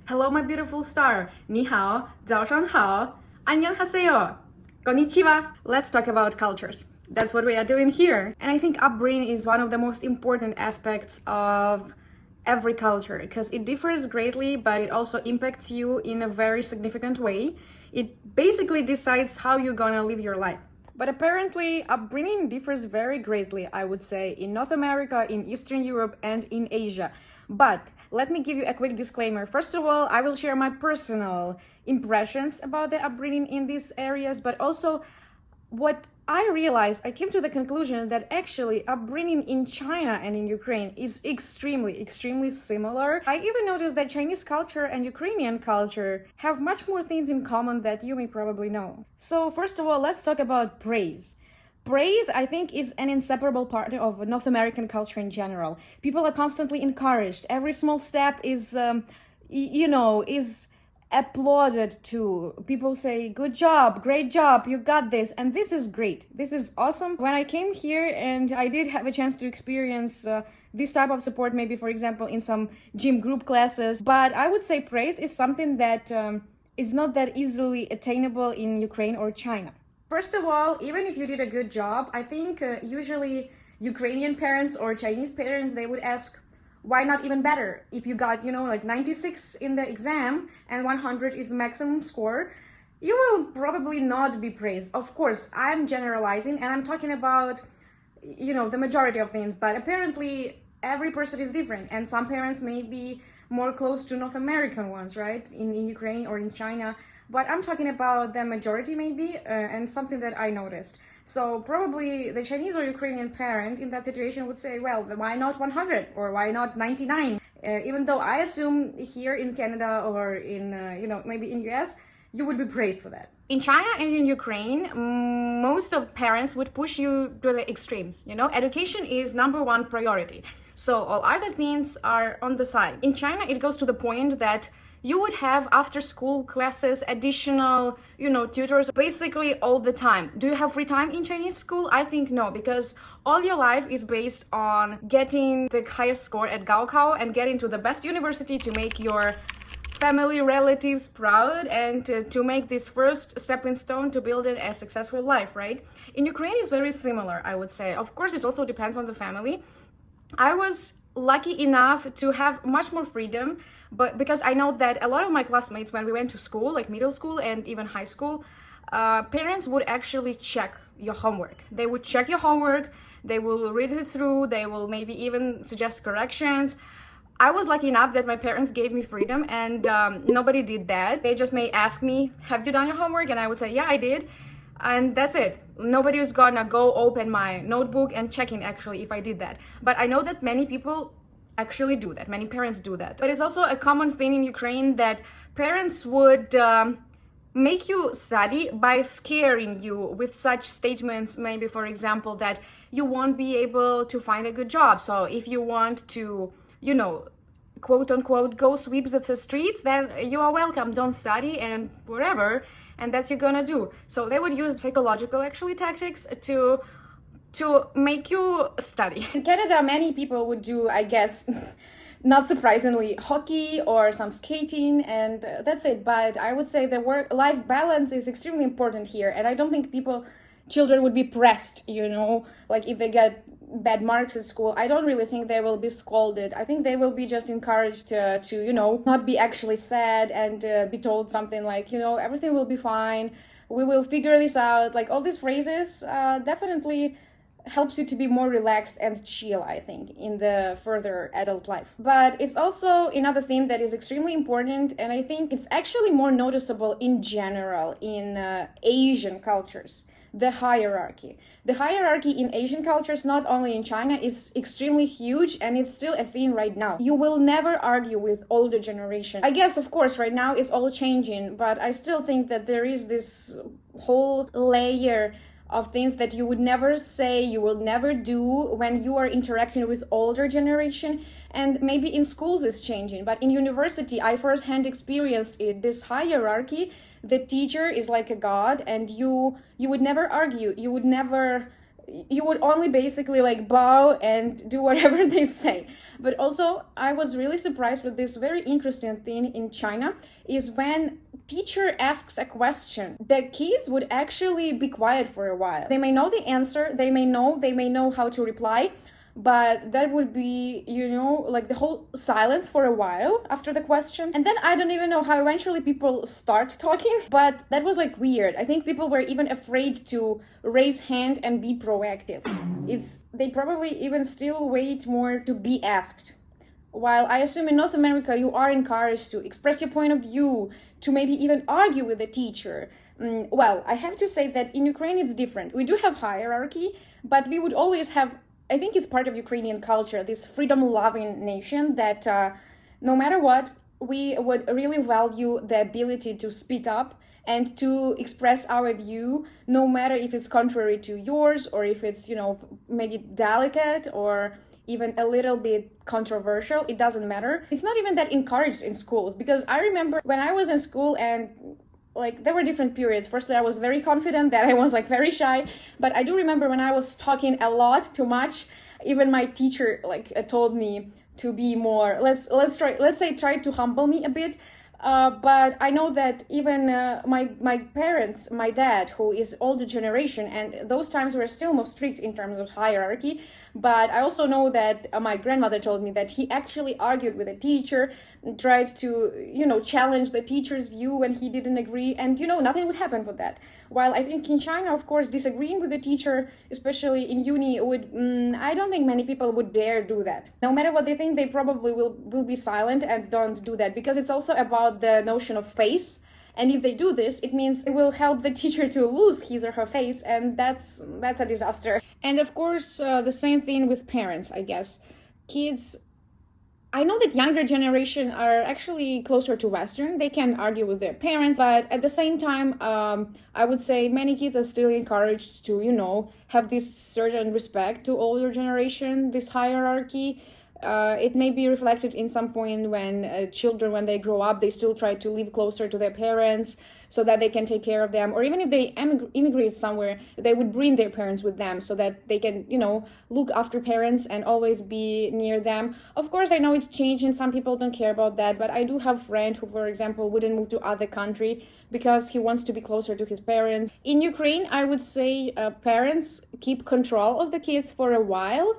Hello, my beautiful star. 你好,早上好. 안녕하세요. Konnichiwa. Let's talk about cultures. That's what we are doing here. And I think upbringing is one of the most important aspects of every culture because it differs greatly, but it also impacts you in a very significant way. It basically decides how you're gonna live your life. But apparently, upbringing differs very greatly, I would say, in North America, in Eastern Europe, and in Asia. But let me give you a quick disclaimer. First of all, I will share my personal impressions about the upbringing in these areas, but also what I realized, I came to the conclusion that actually upbringing in China and in Ukraine is extremely similar. I even noticed that Chinese culture and Ukrainian culture have much more things in common that you may probably know. So first of all, let's talk about praise. Praise, I think, is an inseparable part of North American culture in general. People are constantly encouraged. Every small step is, is applauded to. People say, good job, great job, you got this. And this is great. This is awesome. When I came here and I did have a chance to experience this type of support, maybe, for example, in some gym group classes. But I would say praise is something that is not that easily attainable in Ukraine or China. First of all, even if you did a good job, I think usually Ukrainian parents or Chinese parents, they would ask, why not even better? If you got, like 96 in the exam and 100 is the maximum score, you will probably not be praised. Of course, I'm generalizing and I'm talking about, the majority of things, but apparently every person is different and some parents may be more close to North American ones, right? In Ukraine or in China. But I'm talking about the majority maybe, and something that I noticed. So probably the Chinese or Ukrainian parent in that situation would say, well, why not 100 or why not 99? Even though I assume here in Canada or in, maybe in US, you would be praised for that. In China and in Ukraine, most of parents would push you to the extremes. Education is number one priority. So all other things are on the side. In China, it goes to the point that you would have after school classes, additional, tutors basically all the time. Do you have free time in Chinese school? I think no, because all your life is based on getting the highest score at Gaokao and getting to the best university to make your family, relatives proud and to make this first stepping stone to build a successful life, right? In Ukraine, it's very similar, I would say. Of course, it also depends on the family. I was lucky enough to have much more freedom, but because I know that a lot of my classmates, when we went to school, like middle school and even high school, parents would actually check your homework. They would check your homework, they will read it through, they will maybe even suggest corrections. I was lucky enough that my parents gave me freedom and nobody did that. They just may ask me, have you done your homework? And I would say, yeah, I did. And that's it. Nobody was gonna go open my notebook and checking actually if I did that. But I know that many people actually do that. Many parents do that. But it's also a common thing in Ukraine that parents would make you study by scaring you with such statements, maybe for example, that you won't be able to find a good job. So if you want to, quote unquote, go sweep the streets, then you are welcome. Don't study and whatever. And that's you're gonna do. So they would use psychological actually tactics to make you study. In Canada, many people would do, I guess, not surprisingly, hockey or some skating, and that's it. But I would say the work-life balance is extremely important here, and I don't think children would be pressed, like if they get bad marks at school. I don't really think they will be scolded. I think they will be just encouraged to not be actually sad and be told something like, everything will be fine, we will figure this out. Like all these phrases definitely helps you to be more relaxed and chill, I think, in the further adult life. But it's also another thing that is extremely important, and I think it's actually more noticeable in general in Asian cultures. The hierarchy. The hierarchy in Asian cultures, not only in China, is extremely huge, and it's still a thing right now. You will never argue with older generation. I guess, of course, right now it's all changing, but I still think that there is this whole layer of things that you would never say, you will never do when you are interacting with older generation. And maybe in schools it's changing, but in university I firsthand experienced it. This hierarchy, the teacher is like a god, and you would never argue, you would never you would only basically like bow and do whatever they say. But also, I was really surprised with this very interesting thing in China is when teacher asks a question, the kids would actually be quiet for a while. They may know the answer, they may know how to reply, but that would be, like the whole silence for a while after the question. And then I don't even know how eventually people start talking, but that was like weird. I think people were even afraid to raise hand and be proactive. They probably even still wait more to be asked. While I assume in North America you are encouraged to express your point of view, to maybe even argue with the teacher. Well, I have to say that in Ukraine it's different. We do have hierarchy, but we would always have, I think it's part of Ukrainian culture, this freedom-loving nation that no matter what, we would really value the ability to speak up and to express our view, no matter if it's contrary to yours or if it's, maybe delicate or even a little bit controversial. It doesn't matter. It's not even that encouraged in schools, because I remember when I was in school and like there were different periods. Firstly, I was very confident, that I was like very shy, but I do remember when I was talking a lot, too much, even my teacher told me to be more, try to humble me a bit. But I know that even my parents, my dad, who is older generation, and those times were still more strict in terms of hierarchy. But I also know that my grandmother told me that he actually argued with a teacher, tried to, challenge the teacher's view when he didn't agree, and, nothing would happen for that. While I think in China, of course, disagreeing with the teacher, especially in uni, I don't think many people would dare do that. No matter what they think, they probably will be silent and don't do that, because it's also about the notion of face. And if they do this, it means it will help the teacher to lose his or her face, and that's a disaster. And of course, the same thing with parents, I guess. Kids, I know that younger generation are actually closer to Western. They can argue with their parents, but at the same time, I would say many kids are still encouraged to, have this certain respect to older generation, this hierarchy. It may be reflected in some point when children, when they grow up, they still try to live closer to their parents so that they can take care of them. Or even if they immigrate somewhere, they would bring their parents with them so that they can, look after parents and always be near them. Of course, I know it's changing. Some people don't care about that, but I do have a friend who, for example, wouldn't move to other country because he wants to be closer to his parents. In Ukraine, I would say parents keep control of the kids for a while,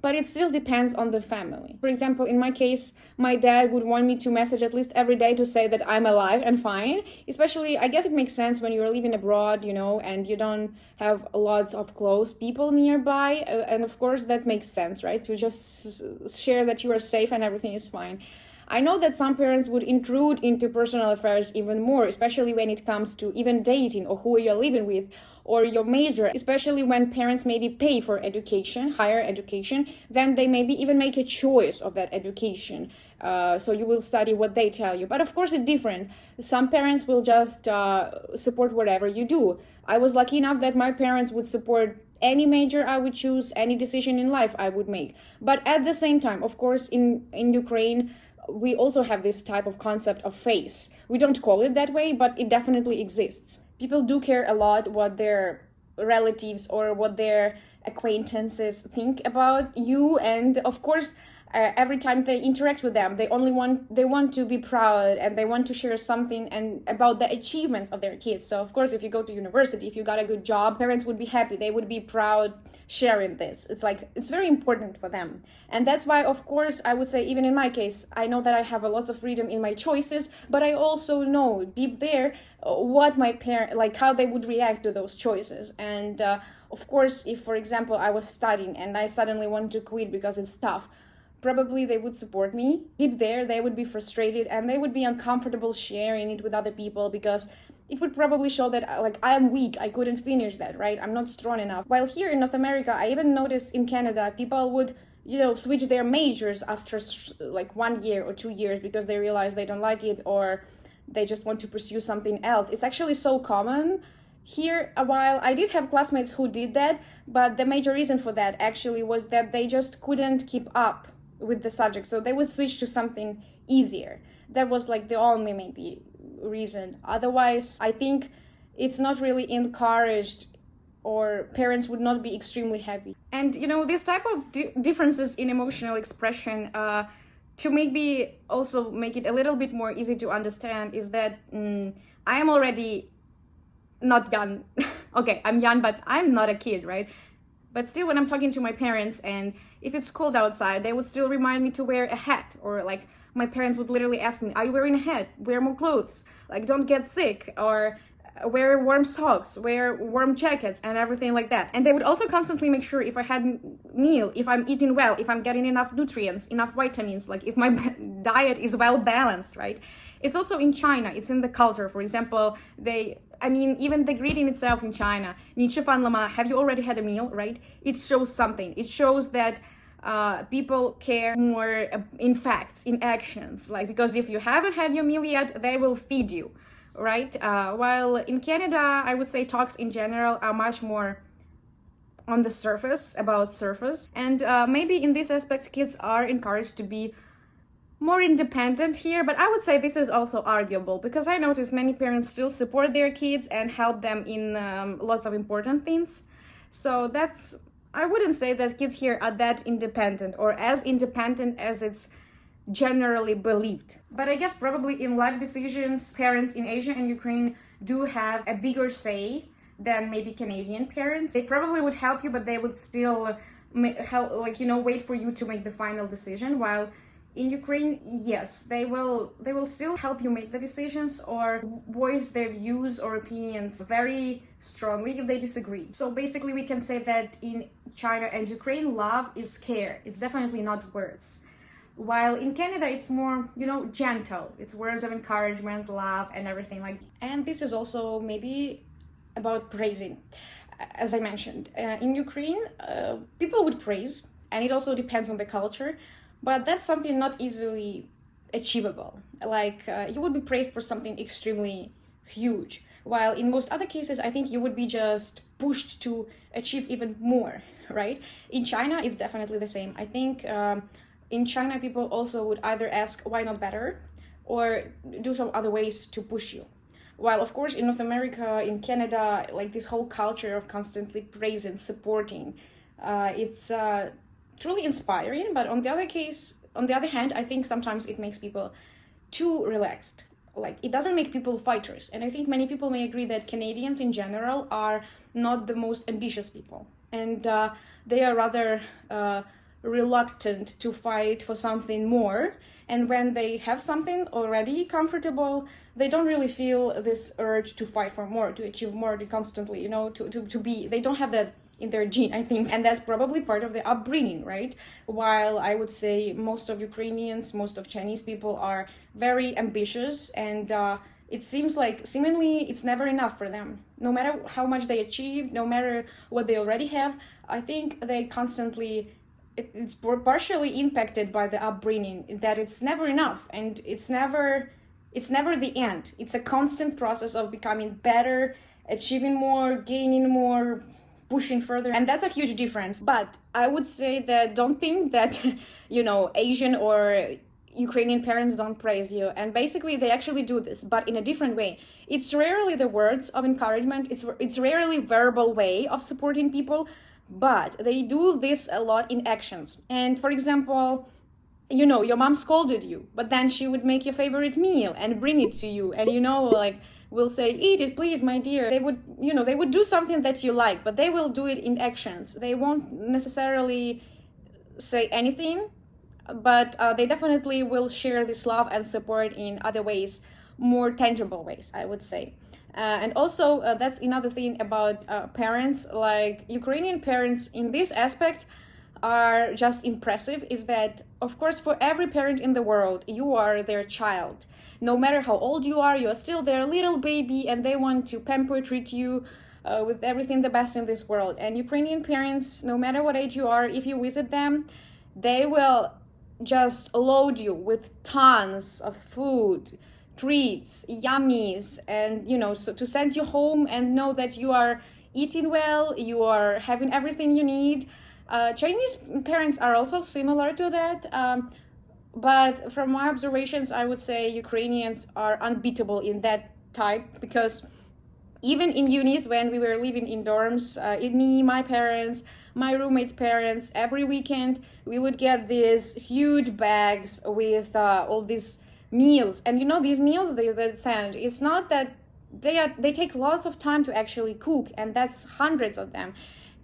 but it still depends on the family. For example, in my case, my dad would want me to message at least every day to say that I'm alive and fine. Especially, I guess it makes sense when you're living abroad, and you don't have lots of close people nearby. And of course, that makes sense, right? To just share that you are safe and everything is fine. I know that some parents would intrude into personal affairs even more, especially when it comes to even dating or who you're living with or your major, especially when parents maybe pay for education, higher education, then they maybe even make a choice of that education. So you will study what they tell you. But of course it's different. Some parents will just support whatever you do. I was lucky enough that my parents would support any major I would choose, any decision in life I would make. But at the same time, of course, in Ukraine, we also have this type of concept of face. We don't call it that way, but it definitely exists. People do care a lot what their relatives or what their acquaintances think about you, and of course, every time they interact with them, they want to be proud and they want to share something and about the achievements of their kids. So of course, if you go to university, if you got a good job, parents would be happy. They would be proud sharing this. It's very important for them. And that's why, of course, I would say, even in my case, I know that I have a lot of freedom in my choices, but I also know deep there what my parents, how they would react to those choices. And of course, if, for example, I was studying and I suddenly want to quit because it's tough, probably they would support me. Deep there, they would be frustrated and they would be uncomfortable sharing it with other people because it would probably show that I am weak, I couldn't finish that, right? I'm not strong enough. While here in North America, I even noticed in Canada, people would, switch their majors after 1 year or 2 years because they realize they don't like it or they just want to pursue something else. It's actually so common here. While I did have classmates who did that, but the major reason for that actually was that they just couldn't keep up with the subject, so they would switch to something easier. That was the only maybe reason. Otherwise, I think it's not really encouraged or parents would not be extremely happy. And this type of differences in emotional expression, to maybe also make it a little bit more easy to understand, is that I am already not young. Okay, I'm young, but I'm not a kid, right? But still, when I'm talking to my parents and if it's cold outside, they would still remind me to wear a hat, or like my parents would literally ask me, are you wearing a hat? Wear more clothes, like don't get sick, or wear warm socks, wear warm jackets, and everything like that. And they would also constantly make sure if I had meal, if I'm eating well, if I'm getting enough nutrients, enough vitamins, like if my diet is well balanced, right? It's also in China, it's in the culture. For example, even the greeting itself in China, 你吃饭了吗? Have you already had a meal, right? It shows something. It shows that people care more in facts, in actions. Like, because if you haven't had your meal yet, they will feed you, right? While in Canada, I would say talks in general are much more on the surface, about surface. And maybe in this aspect, kids are encouraged to be more independent here, but I would say this is also arguable, because I notice many parents still support their kids and help them in lots of important things. So I wouldn't say that kids here are that independent, or as independent as it's generally believed. But I guess probably in life decisions, parents in Asia and Ukraine do have a bigger say than maybe Canadian parents. They probably would help you, but they would still wait for you to make the final decision. While in Ukraine, yes, they will still help you make the decisions or voice their views or opinions very strongly if they disagree. So basically we can say that in China and Ukraine, love is care. It's definitely not words. While in Canada, it's more, gentle. It's words of encouragement, love, and everything like that. And this is also maybe about praising. As I mentioned, in Ukraine, people would praise, and it also depends on the culture. But that's something not easily achievable. Like, you would be praised for something extremely huge. While in most other cases, I think you would be just pushed to achieve even more, right? In China, it's definitely the same. I think in China, people also would either ask, why not better? Or do some other ways to push you. While, of course, in North America, in Canada, like this whole culture of constantly praising, supporting, it's truly inspiring. But on the other hand, I think sometimes it makes people too relaxed. Like, it doesn't make people fighters. And I think many people may agree that Canadians in general are not the most ambitious people. And they are rather reluctant to fight for something more. And when they have something already comfortable, they don't really feel this urge to fight for more, to achieve more, to constantly, to be, they don't have that in their gene, I think. And that's probably part of the upbringing, right? While I would say most of Ukrainians, most of Chinese people are very ambitious, and it seems like seemingly it's never enough for them. No matter how much they achieve, no matter what they already have, I think they constantly, it's partially impacted by the upbringing, that it's never enough, and it's never the end. It's a constant process of becoming better, achieving more, gaining more, pushing further, and that's a huge difference. But I would say that don't think that Asian or Ukrainian parents don't praise you, and basically they actually do this, but in a different way. It's rarely the words of encouragement, it's rarely verbal way of supporting people, but they do this a lot in actions. And for example, your mom scolded you, but then she would make your favorite meal and bring it to you, and will say, eat it, please, my dear. They would do something that you like, but they will do it in actions. They won't necessarily say anything, but they definitely will share this love and support in other ways, more tangible ways, I would say. And also, that's another thing about parents. Like, Ukrainian parents in this aspect are just impressive, is that, of course, for every parent in the world, you are their child. No matter how old you are still their little baby, and they want to pamper, treat you with everything the best in this world. And Ukrainian parents, no matter what age you are, if you visit them, they will just load you with tons of food, treats, yummies, and so to send you home and know that you are eating well, you are having everything you need. Chinese parents are also similar to that, but from my observations, I would say Ukrainians are unbeatable in that type, because Even in unis, when we were living in dorms, me, my parents, my roommates' parents, every weekend we would get these huge bags with all these meals. And you know, these meals they send, it's not that they take lots of time to actually cook, and that's hundreds of them.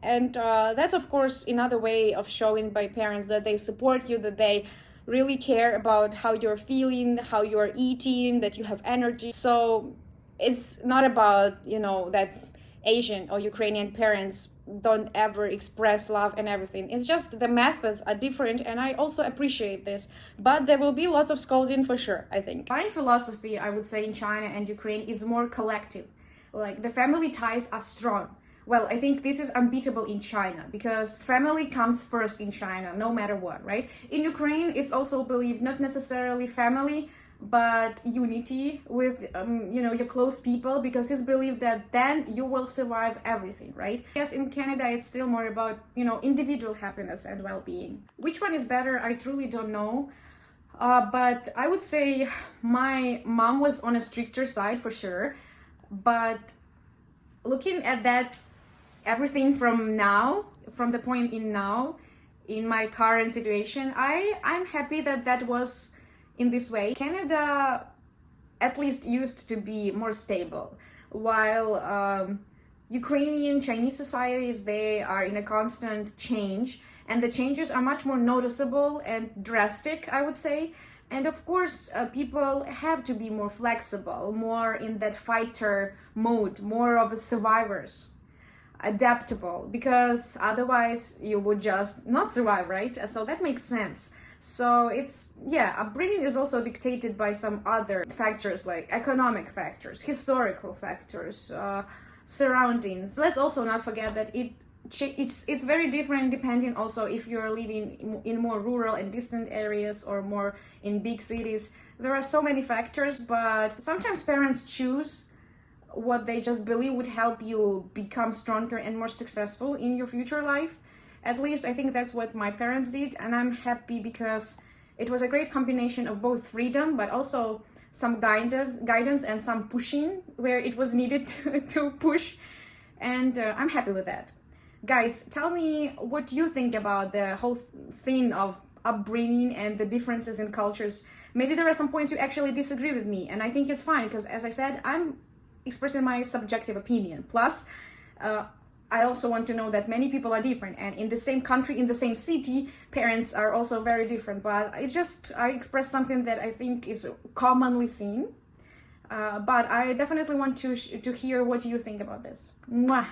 And that's of course another way of showing by parents that they support you, that they really care about how you're feeling, how you're eating, that you have energy. So it's not about, you know, that Asian or Ukrainian parents don't ever express love and everything. It's just the methods are different, and I also appreciate this. But there will be lots of scolding for sure, I think. My philosophy, I would say, in China and Ukraine is more collective. Like, the family ties are strong. Well, I think this is unbeatable in China, because family comes first in China, no matter what, right? In Ukraine, it's also believed not necessarily family, but unity with, you know, your close people, because it's believed that then you will survive everything, right? Yes, in Canada, it's still more about, you know, individual happiness and well-being. Which one is better? I truly don't know. But I would say my mom was on a stricter side for sure. But looking at that, everything from now, from the point in now, in my current situation, I'm happy that that was in this way. Canada at least used to be more stable, while Ukrainian Chinese societies, they are in a constant change, and the changes are much more noticeable and drastic, I would say. And of course, people have to be more flexible, more in that fighter mode, more of a survivors, adaptable, because otherwise you would just not survive, right? So that makes sense. So it's, yeah, upbringing is also dictated by some other factors, like economic factors, historical factors, surroundings. Let's also not forget that it's very different depending also if you're living in more rural and distant areas or more in big cities. There are so many factors, but sometimes parents choose what they just believe would help you become stronger and more successful in your future life. At least I think that's what my parents did, and I'm happy because it was a great combination of both freedom but also some guidance and some pushing where it was needed to push, and I'm happy with that. Guys, tell me what you think about the whole thing of upbringing and the differences in cultures. Maybe there are some points you actually disagree with me, and I think it's fine, because as I said, I'm expressing my subjective opinion. Plus, I also want to know that many people are different, and in the same country, in the same city, parents are also very different. But it's just, I express something that I think is commonly seen. But I definitely want to hear what you think about this. Mwah!